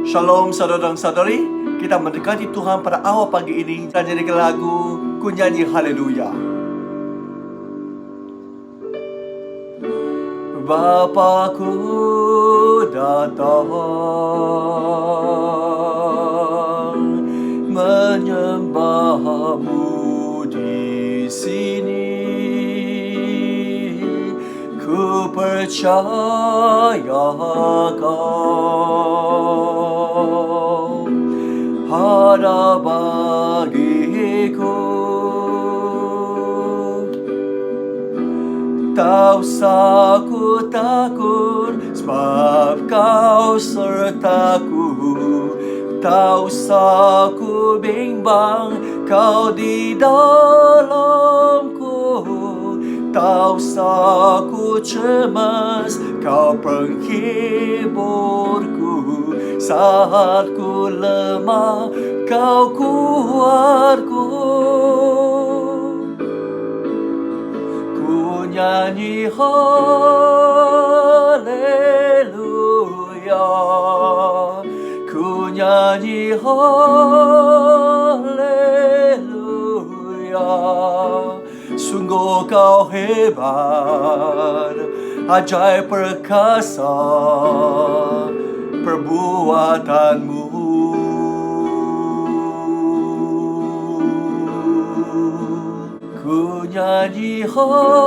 Shalom saudara dan saudari, kita mendekati Tuhan pada awal pagi ini dan nyanyikan lagu Ku Nyanyi Haleluya. Bapa-Ku datang menyembah-Mu di sini. Ku percaya Kau ada bagiku. Tak usah ku takut sebab Kau sertaku. Tak usah ku bimbang, Kau di dalamku. Tak usah ku cemas, Kau penghiburku. Saat ku lemah, Kau kuatku. Ku nyanyi haleluya, ku nyanyi haleluya. Sungguh Kau hebat, ajaib perkasa perbuatanmu. Ku nyanyi haleluya,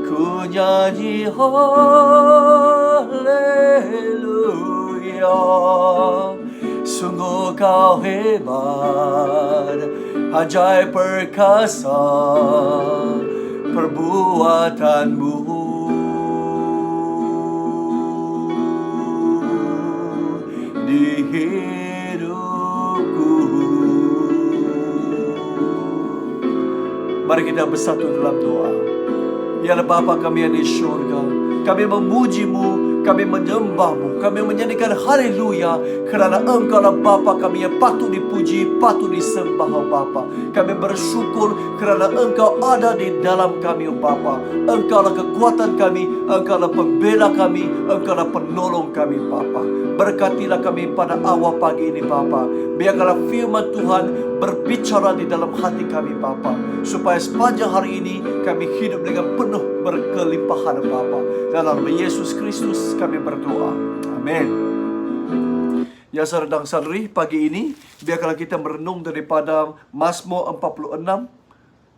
ku nyanyi haleluya. Sungguh Kau hebat, ajaib perkasa perbuatanmu. Di hidupku. Mari kita bersatu dalam doa. Ya Bapa kami yang di syurga, kami memuji-Mu, kami menyembah-Mu, kami menyanyikan haleluya, kerana Engkau lah Bapa kami yang patut dipuji, patut disembah, oh Bapa. Kami bersyukur kerana Engkau ada di dalam kami, oh Bapa. Engkau lah kekuatan kami, Engkau lah pembela kami, Engkau lah penolong kami, Bapa. Berkatilah kami pada awal pagi ini, Bapa. Biarkanlah firman Tuhan berbicara di dalam hati kami, Bapa, supaya sepanjang hari ini kami hidup dengan penuh berkelimpahan, Bapa. Dalam nama Yesus Kristus kami berdoa. Amin. Ya saudara dan saudari, pagi ini biarkanlah kita merenung daripada Mazmur 46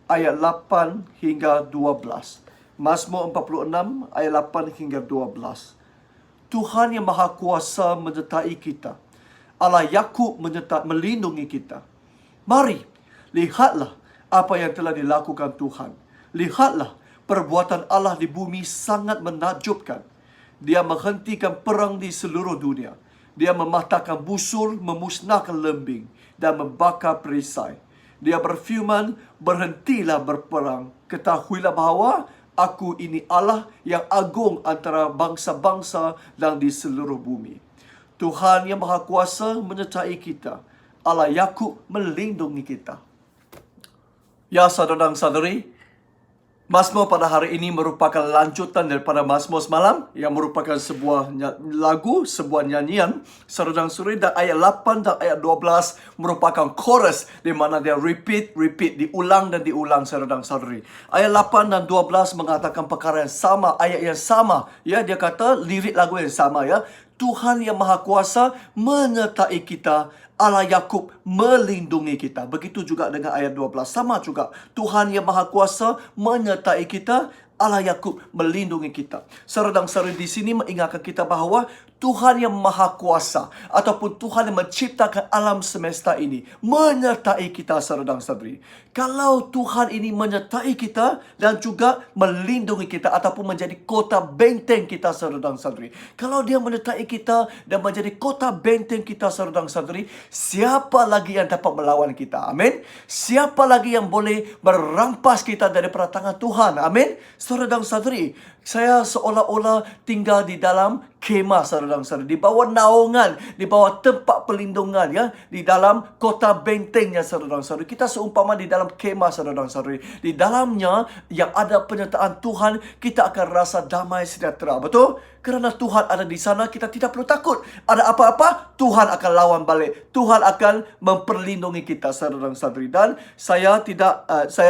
ayat 8 hingga 12. Mazmur 46 ayat 8 hingga 12. Tuhan yang Maha Kuasa menyertai kita. Allah Yakub melindungi kita. Mari, lihatlah apa yang telah dilakukan Tuhan. Lihatlah, perbuatan Allah di bumi sangat menakjubkan. Dia menghentikan perang di seluruh dunia. Dia mematahkan busur, memusnahkan lembing, dan membakar perisai. Dia berfirman, berhentilah berperang. Ketahuilah bahawa Aku ini Allah yang agung antara bangsa-bangsa dan di seluruh bumi. Tuhan yang Maha Kuasa menyertai kita. Allah Yakub melindungi kita. Ya saudara dan saudari, Mazmur pada hari ini merupakan lanjutan daripada Mazmur semalam, yang merupakan sebuah lagu, sebuah nyanyian. Saudara dan saudari, dan ayat 8 dan ayat 12 merupakan chorus, di mana dia repeat, diulang dan diulang, saudara dan saudari. Ayat 8 dan 12 mengatakan perkara yang sama, ayat yang sama. Ya, dia kata lirik lagu yang sama, ya. Tuhan yang Maha Kuasa menyertai kita. Allah Yakub melindungi kita. Begitu juga dengan ayat 12. Sama juga. Tuhan yang Maha Kuasa menyertai kita. Allah Yakub melindungi kita. Saudara dan saudari, di sini mengingatkan kita bahawa Tuhan yang Maha Kuasa ataupun Tuhan yang menciptakan alam semesta ini menyertai kita, saudara dan saudari. Kalau Tuhan ini menyertai kita dan juga melindungi kita ataupun menjadi kota benteng kita, saudara dan saudari. Kalau Dia menyertai kita dan menjadi kota benteng kita, saudara dan saudari, siapa lagi yang dapat melawan kita? Amin. Siapa lagi yang boleh merampas kita daripada tangan Tuhan? Amin. Saudara dan saudari, Saya seolah-olah tinggal di dalam kemah, saudara-saudara, di bawah naungan, di bawah tempat perlindungan, ya, di dalam kota bentengnya, saudara-saudara. Kita seumpama di dalam kemah, saudara-saudara. Di dalamnya yang ada penyertaan Tuhan, kita akan rasa damai sejahtera. Betul? Kerana Tuhan ada di sana, kita tidak perlu takut. Ada apa-apa, Tuhan akan lawan balik. Tuhan akan memperlindungi kita, saudara-saudari. Dan saya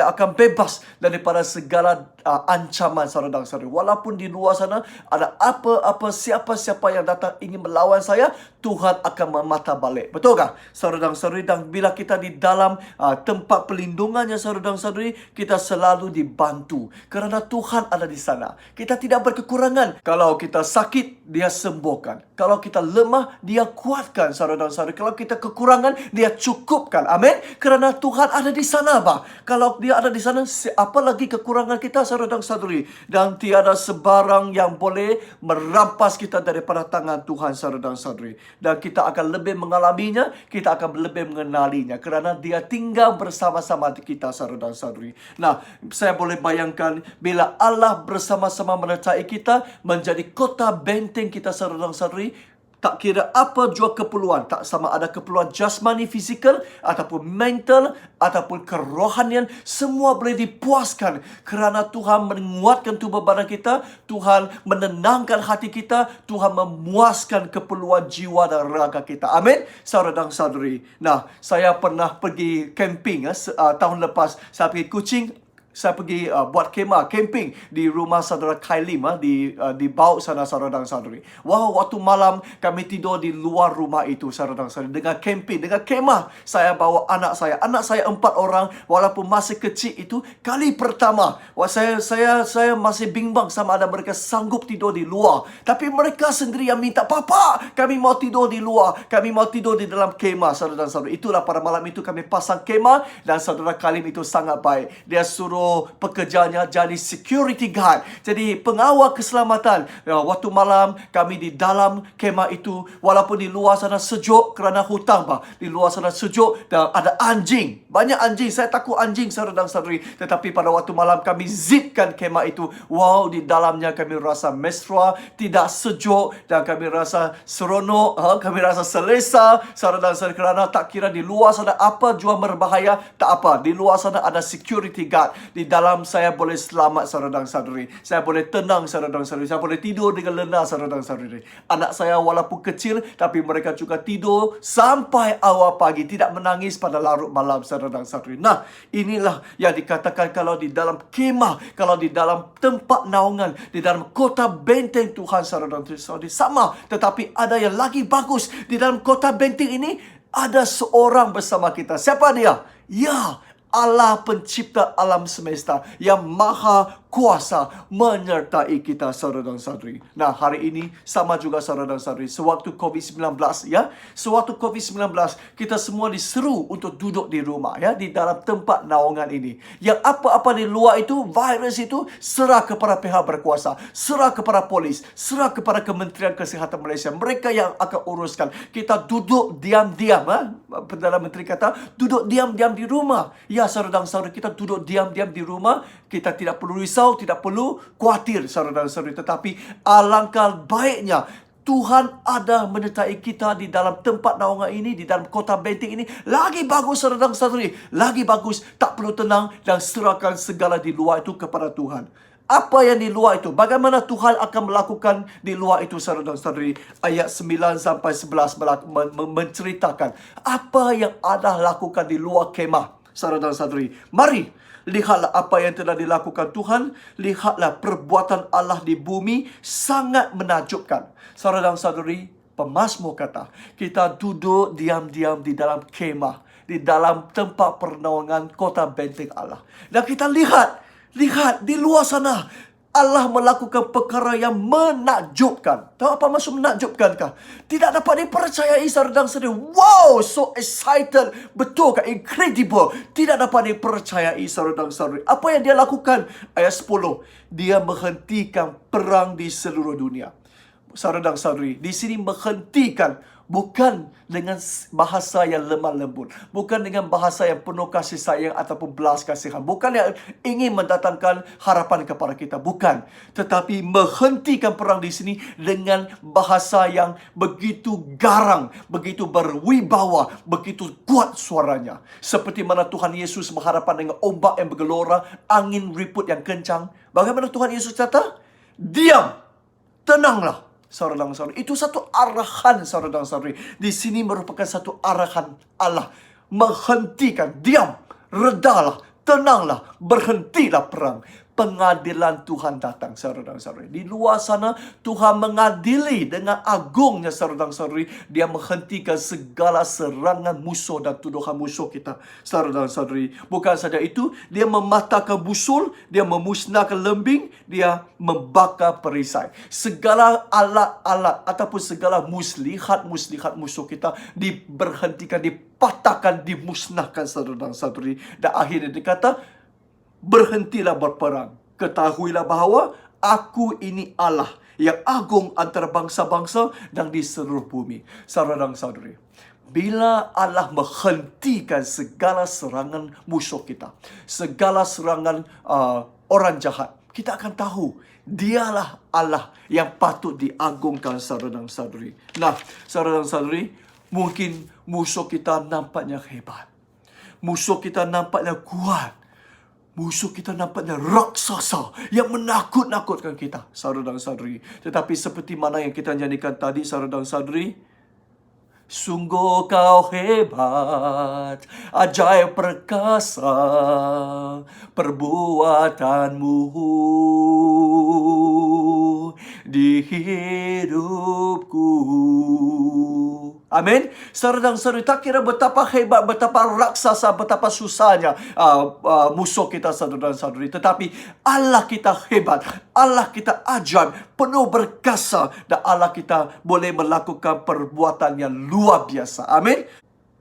akan bebas daripada segala ancaman, saudara-saudari. Walaupun di luar sana ada apa-apa, siapa-siapa yang datang ingin melawan saya, Tuhan akan memata balik. Betul tak, saudara-saudari? Dan bila kita di dalam tempat perlindungannya, saudara-saudari, kita selalu dibantu. Kerana Tuhan ada di sana. Kita tidak berkekurangan. Kalau kita sakit, dia sembuhkan. Kalau kita lemah, dia kuatkan, saudara-saudari. Kalau kita kekurangan, dia cukupkan. Amin. Kerana Tuhan ada di sana, bah. Kalau dia ada di sana, apa lagi kekurangan kita, saudara-saudari? Dan tiada sebarang yang boleh merampas kita daripada tangan Tuhan, saudara-saudari. Dan kita akan lebih mengalaminya, kita akan lebih mengenalinya. Kerana dia tinggal bersama-sama kita, saudara-saudari. Nah, saya boleh bayangkan bila Allah bersama-sama menyertai kita, menjadi kota benteng kita, saudara-saudari. Tak kira apa jua keperluan, tak sama ada keperluan jasmani, fizikal, ataupun mental, ataupun kerohanian, semua boleh dipuaskan kerana Tuhan menguatkan tubuh badan kita, Tuhan menenangkan hati kita, Tuhan memuaskan keperluan jiwa dan raga kita. Amin, saudara dan saudari. Nah, saya pernah pergi camping tahun lepas. Saya pergi Kuching. Saya pergi buat kemah, camping di rumah saudara Kailim di Bauk sana, saudara dan saudari. Wow, waktu malam kami tidur di luar rumah itu, saudara dan saudari. Dengan camping, dengan kemah. Saya bawa anak saya. Anak saya 4 orang, walaupun masih kecil itu. Kali pertama, saya masih bimbang sama ada mereka sanggup tidur di luar. Tapi mereka sendiri yang minta, "Papa, kami mau tidur di luar. Kami mau tidur di dalam kemah," saudara dan saudari. Itulah pada malam itu kami pasang kemah. Dan saudara Kailim itu sangat baik. Dia suruh pekerjanya jadi security guard, jadi pengawal keselamatan. Waktu malam kami di dalam kemah itu, walaupun di luar sana sejuk kerana hutan, di luar sana sejuk dan ada anjing, banyak anjing. Saya takut anjing, saudara dan saudari. Tetapi pada waktu malam kami zipkan kemah itu. Wow, di dalamnya kami rasa mesra, tidak sejuk, dan kami rasa seronok, kami rasa selesa, saudara dan saudari. Kerana tak kira di luar sana apa jua berbahaya, tak apa. Di luar sana ada security guard. Di dalam saya boleh selamat, saudara dan saudari. Saya boleh tenang, saudara dan saudari. Saya boleh tidur dengan lenar, saudara dan saudari. Anak saya walaupun kecil, tapi mereka juga tidur sampai awal pagi. Tidak menangis pada larut malam, saudara dan saudari. Nah, inilah yang dikatakan kalau di dalam kemah, kalau di dalam tempat naungan, di dalam kota benteng Tuhan, saudara dan saudari. Sama, tetapi ada yang lagi bagus. Di dalam kota benteng ini, ada seorang bersama kita. Siapa dia? Ya, Allah pencipta alam semesta yang maha kuasa menyertai kita, saudara dan saudari. Nah, hari ini sama juga, saudara dan saudari. Sewaktu COVID-19, ya. Sewaktu COVID-19, kita semua diseru untuk duduk di rumah, ya, di dalam tempat naungan ini. Yang apa-apa di luar itu, virus itu, serah kepada pihak berkuasa, serah kepada polis, serah kepada Kementerian Kesihatan Malaysia. Mereka yang akan uruskan. Kita duduk diam-diam, Perdana Menteri kata, duduk diam-diam di rumah. Ya, saudara dan saudari, kita duduk diam-diam di rumah. Kita tidak perlu risau, tidak perlu khawatir, saudara dan saudari. Tetapi alangkah baiknya Tuhan ada menyertai kita di dalam tempat naungan ini, di dalam kota benteng ini. Lagi bagus, saudara dan saudari. Lagi bagus, tak perlu tenang dan serahkan segala di luar itu kepada Tuhan. Apa yang di luar itu? Bagaimana Tuhan akan melakukan di luar itu, saudara dan saudari? Ayat 9 sampai 11 menceritakan apa yang ada lakukan di luar kemah, saudara dan saudari. Mari, lihatlah apa yang telah dilakukan Tuhan. Lihatlah perbuatan Allah di bumi sangat menakjubkan. Saudara dan saudari, pemazmur kata, kita duduk diam-diam di dalam kemah, di dalam tempat pernaungan kota benteng Allah. Dan kita lihat di luar sana, Allah melakukan perkara yang menakjubkan. Tahu apa maksud menakjubkankah? Tidak dapat dipercayai, saudara dan saudari. Wow, so excited. Betul kan? Incredible. Tidak dapat dipercayai, saudara dan saudari. Apa yang dia lakukan? Ayat 10. Dia menghentikan perang di seluruh dunia. Saudara dan saudari, di sini menghentikan Bukan dengan bahasa yang lemah lembut. Bukan dengan bahasa yang penuh kasih sayang ataupun belas kasihan. Bukan yang ingin mendatangkan harapan kepada kita. Bukan. Tetapi menghentikan perang di sini dengan bahasa yang begitu garang, begitu berwibawa, begitu kuat suaranya. Seperti mana Tuhan Yesus berhadapan dengan ombak yang bergelora, angin ribut yang kencang. Bagaimana Tuhan Yesus kata? Diam, tenanglah. Saudara dan saudari, itu satu arahan saudara dan saudari. Di sini merupakan satu arahan Allah. Menghentikan, diam, redalah, tenanglah, berhentilah perang. Pengadilan Tuhan datang, saudara dan saudari. Di luar sana, Tuhan mengadili dengan agungnya, saudara dan saudari. Dia menghentikan segala serangan musuh dan tuduhan musuh kita, saudara dan saudari. Bukan saja itu, dia mematahkan busul, dia memusnahkan lembing, dia membakar perisai. Segala alat-alat ataupun segala muslihat musuh kita diberhentikan, dipatahkan, dimusnahkan, saudara dan saudari. Dan akhirnya dikata, berhentilah berperang. Ketahuilah bahawa aku ini Allah yang agung antara bangsa-bangsa dan di seluruh bumi. Saudara dan saudari, bila Allah menghentikan segala serangan musuh kita, segala serangan orang jahat, kita akan tahu dialah Allah yang patut diagungkan, saudara dan saudari. Nah, saudara dan saudari, mungkin musuh kita nampaknya hebat. Musuh kita nampaknya kuat. Musuh kita nampaknya raksasa yang menakut-nakutkan kita, saudara dan saudari. Tetapi seperti mana yang kita nyanyikan tadi, saudara dan saudari, sungguh kau hebat, ajaib perkasa perbuatanmu di hidupku. Amin. Saudara dan saudari, tak kira betapa hebat, betapa raksasa, betapa susahnya musuh kita, saudara dan saudari. Tetapi Allah kita hebat, Allah kita ajaib, penuh berkasa, dan Allah kita boleh melakukan perbuatan yang luar biasa. Amin.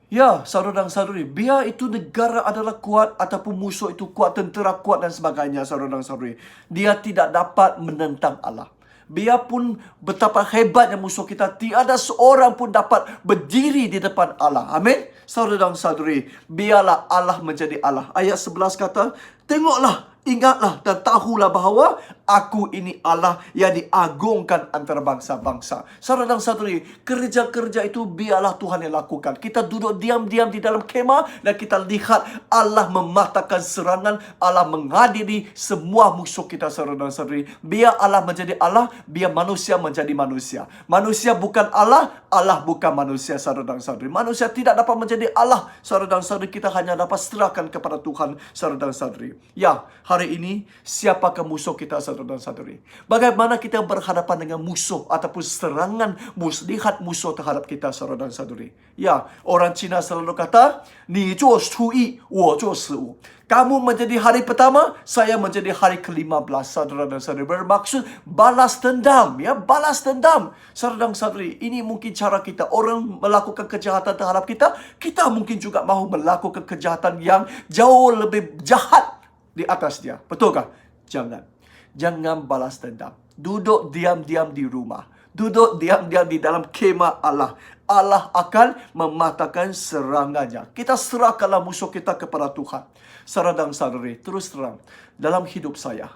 Ya, saudara dan saudari, biar itu negara adalah kuat ataupun musuh itu kuat, tentera kuat dan sebagainya, saudara dan saudari, dia tidak dapat menentang Allah. Biarpun betapa hebatnya musuh kita, tiada seorang pun dapat berdiri di depan Allah. Amin. Saudara dan saudari, biarlah Allah menjadi Allah. Ayat 11 kata, tengoklah, ingatlah dan tahulah bahawa aku ini Allah yang diagungkan antara bangsa-bangsa. Saudara dan saudari, kerja-kerja itu biarlah Tuhan yang lakukan. Kita duduk diam-diam di dalam kemah dan kita lihat Allah mematahkan serangan, Allah mengadili semua musuh kita, saudara dan saudari. Biar Allah menjadi Allah, biar manusia menjadi manusia. Manusia bukan Allah, Allah bukan manusia, saudara dan saudari. Manusia tidak dapat menjadi Allah, saudara dan saudari. Kita hanya dapat serahkan kepada Tuhan, saudara dan saudari. Ya, hari ini siapakah musuh kita, saudara dan saudari? Bagaimana kita berhadapan dengan musuh ataupun serangan muslihat musuh terhadap kita, saudara dan saudari? Ya, orang Cina selalu kata, ni zuo chu yi, wo zuo shi wu. Kamu menjadi hari pertama, saya menjadi hari ke-15, saudara dan saudari. Bermaksud balas dendam, ya, balas dendam. Saudara dan saudari, ini mungkin cara kita. Orang melakukan kejahatan terhadap kita, kita mungkin juga mahu melakukan kejahatan yang jauh lebih jahat di atas dia. Betulkah? Jangan. Jangan balas dendam. Duduk diam-diam di rumah. Duduk diam-diam di dalam kemah Allah. Allah akan mematahkan serangannya. Kita serahkanlah musuh kita kepada Tuhan. Saudara dan saudari, terus terang, dalam hidup saya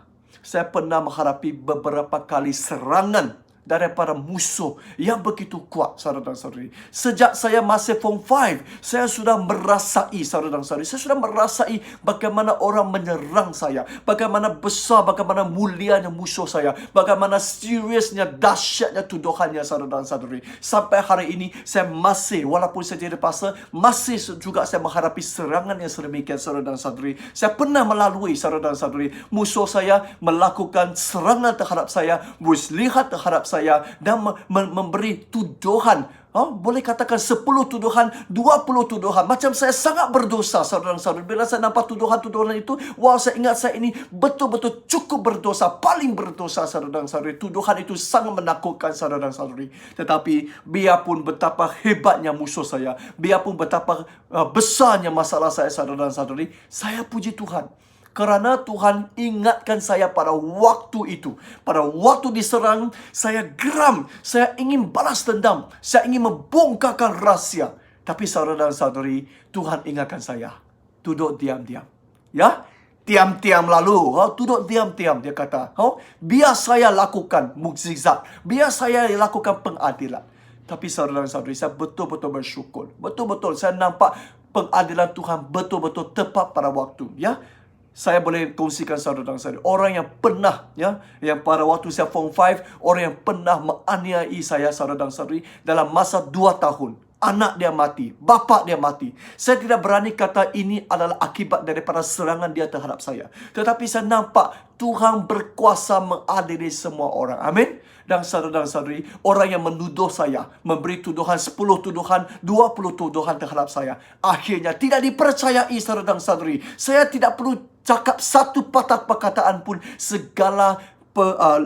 pernah menghadapi beberapa kali serangan daripada musuh yang begitu kuat, saudara dan saudari. Sejak saya masih form 5, saya sudah merasai, saudara dan saudari, saya sudah merasai bagaimana orang menyerang saya, bagaimana besar, bagaimana mulianya musuh saya, bagaimana seriusnya, dahsyatnya tuduhannya, saudara dan saudari. Sampai hari ini saya masih, walaupun saya jadi pastor, masih juga saya menghadapi serangan yang sedemikian, saudara dan saudari. Saya pernah melalui, saudara dan saudari, musuh saya melakukan serangan terhadap saya, muslihat terhadap saya, dan memberi tuduhan. Boleh katakan 10 tuduhan, 20 tuduhan. Macam saya sangat berdosa, saudara dan saudari. Bila saya nampak tuduhan-tuduhan itu, wah, saya ingat saya ini betul-betul cukup berdosa, paling berdosa, saudara dan saudari. Tuduhan itu sangat menakutkan, saudara dan saudari. Tetapi biarpun betapa hebatnya musuh saya, biarpun betapa besarnya masalah saya, saudara dan saudari, saya puji Tuhan. Kerana Tuhan ingatkan saya pada waktu itu. Pada waktu diserang, saya geram. Saya ingin balas dendam. Saya ingin membongkarkan rahsia. Tapi saudara dan saudari, Tuhan ingatkan saya. Duduk diam-diam. Ya, diam-diam lalu. Duduk diam-diam, dia kata. Biar saya lakukan mukjizat. Biar saya lakukan pengadilan. Tapi saudara dan saudari, saya betul-betul bersyukur. Betul-betul saya nampak pengadilan Tuhan betul-betul tepat pada waktu. Ya, saya boleh kongsikan saudara dan saudari. Orang yang pernah, ya, yang pada waktu saya form 5, orang yang pernah menganiayai saya, saudara dan saudari, dalam masa 2 tahun. Anak dia mati, bapa dia mati. Saya tidak berani kata ini adalah akibat daripada serangan dia terhadap saya. Tetapi saya nampak Tuhan berkuasa mengadili semua orang. Amin. Dan saudara dan saudari, orang yang menuduh saya, memberi tuduhan 10 tuduhan, 20 tuduhan terhadap saya, akhirnya tidak dipercayai, saudara dan saudari. Saya tidak perlu cakap satu patah perkataan pun. Segala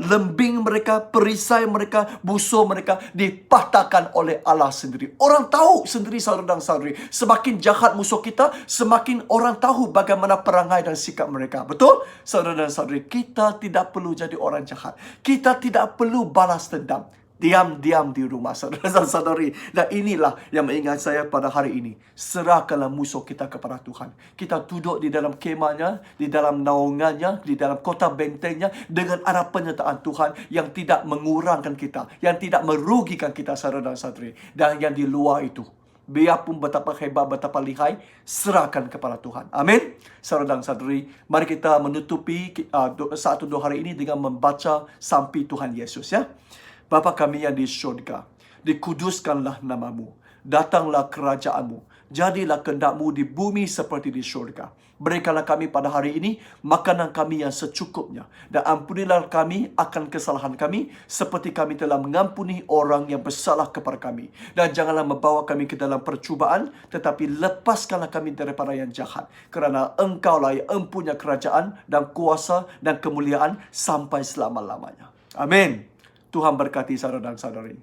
lembing mereka, perisai mereka, busur mereka dipatahkan oleh Allah sendiri. Orang tahu sendiri, saudara dan saudari, semakin jahat musuh kita, semakin orang tahu bagaimana perangai dan sikap mereka. Betul? Saudara dan saudari, kita tidak perlu jadi orang jahat. Kita tidak perlu balas dendam. Diam-diam di rumah, saudara dan saudari. Dan inilah yang mengingat saya pada hari ini. Serahkanlah musuh kita kepada Tuhan. Kita duduk di dalam kemahnya, di dalam naungannya, di dalam kota bentengnya, dengan arah penyertaan Tuhan yang tidak mengurangkan kita, yang tidak merugikan kita, saudara dan saudari. Dan yang di luar itu, biarpun betapa hebat, betapa lihai, serahkan kepada Tuhan. Amin. Saudara dan saudari, mari kita menutupi 1-2 hari ini dengan membaca sampai Tuhan Yesus, ya. Bapa kami yang di syurga, dikuduskanlah namamu, datanglah kerajaanmu, jadilah kehendak-mu di bumi seperti di syurga. Berikanlah kami pada hari ini makanan kami yang secukupnya, dan ampunilah kami akan kesalahan kami, seperti kami telah mengampuni orang yang bersalah kepada kami. Dan janganlah membawa kami ke dalam percubaan, tetapi lepaskanlah kami daripada yang jahat. Kerana Engkaulah yang empunya kerajaan dan kuasa dan kemuliaan sampai selama-lamanya. Amin. Tuhan berkati saudara dan saudari.